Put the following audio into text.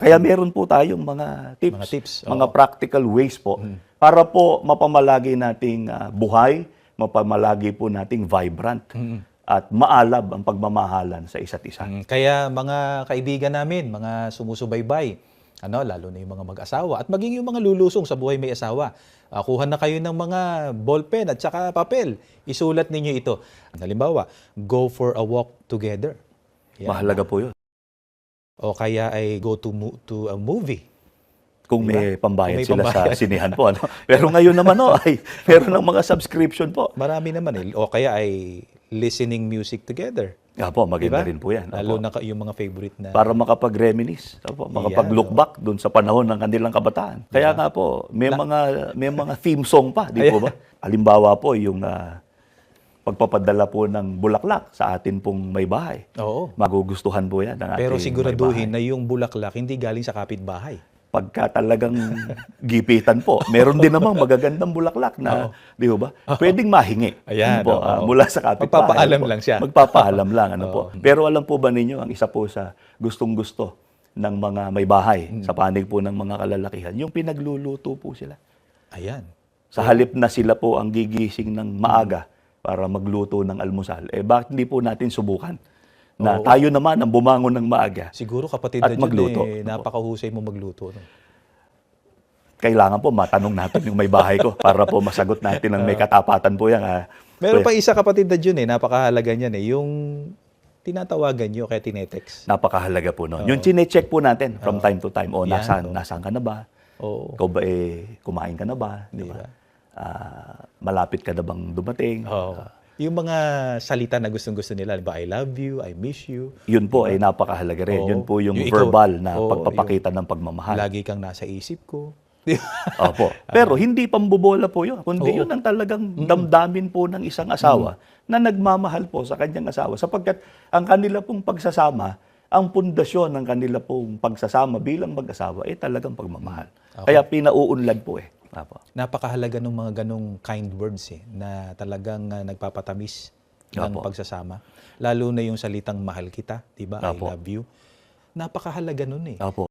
Kaya meron po tayong mga Mga tips, tips, mga oo. practical ways po para po mapamalagi nating buhay, mapamalagi po nating vibrant at maalab ang pagmamahalan sa isa't isa. Kaya mga kaibigan namin, mga sumusubaybay, lalo na yung mga mag-asawa at maging yung mga lulusong sa buhay may asawa, kuha na kayo ng mga ballpen at saka papel. Isulat ninyo ito. Halimbawa, go for a walk together. Yan. Mahalaga po yun. O kaya ay go to a movie. Kung may pambayad Kung may sila pambayad. sa sinihan po. Pero ngayon naman ay meron ng mga subscription po. Marami naman eh. O kaya ay listening music together. Nga po, maganda Diba? rin po yan. Lalo Opo. na yung mga favorite na... Para makapag-reminisce, makapag-look back dun sa panahon ng kanilang kabataan. Kaya nga po, may mga theme song pa, di po ba? Halimbawa po, yung pagpapadala po ng bulaklak sa atin pong may bahay. Oo. Magugustuhan po yan ng ating Pero siguraduhin may bahay. na yung bulaklak hindi galing sa kapitbahay. Pagka talagang gipitan po, meron din namang magagandang bulaklak na, di ba? Pwedeng mahingi. Ayan, po, oo. mula sa kapitbahay. Magpapaalam po. lang siya. Magpapaalam lang, po. Pero alam po ba ninyo, ang isa po sa gustong-gusto ng mga may bahay, sa panig po ng mga kalalakihan, yung pinagluluto po sila. Ayan. Sa halip na sila po ang gigising ng maaga para magluto ng almusal, bakit hindi po natin subukan? Na tayo naman ang bumangon ng maaga. Siguro kapatid At na magluto. dyan napakahusay mo magluto. No? Kailangan po matanong natin yung may bahay ko para po masagot natin ng may katapatan po yan. Meron pa isa kapatid na dyan napakahalaga niyan yung tinatawagan nyo kaya tinetext. Napakahalaga po nun. Yung chine-check po natin from time to time. O, Yan, nasaan ka na ba? Oo. Ikaw ba kumain ka na ba? Diba? Malapit ka na bang dumating? Oo. Yung mga salita na gustong-gusto nila, ba I love you, I miss you. Yun po ay napakahalaga rin. Oo. Yun po yung Yung ikaw, verbal na oo, pagpapakita ng pagmamahal. Lagi kang nasa isip ko. Opo. Pero hindi pambobola po yun. Kundi yun ang talagang damdamin po ng isang asawa na nagmamahal po sa kanyang asawa. Sapagkat ang kanila pong pagsasama, ang pundasyon ng kanila pong pagsasama bilang mag-asawa ay talagang pagmamahal. Kaya pinauunlad po Apo. Napakahalaga ng mga ganong kind words na talagang nagpapatamis ng pagsasama. Lalo na yung salitang mahal kita, 'di ba? I love you. Napakahalaga nun Opo.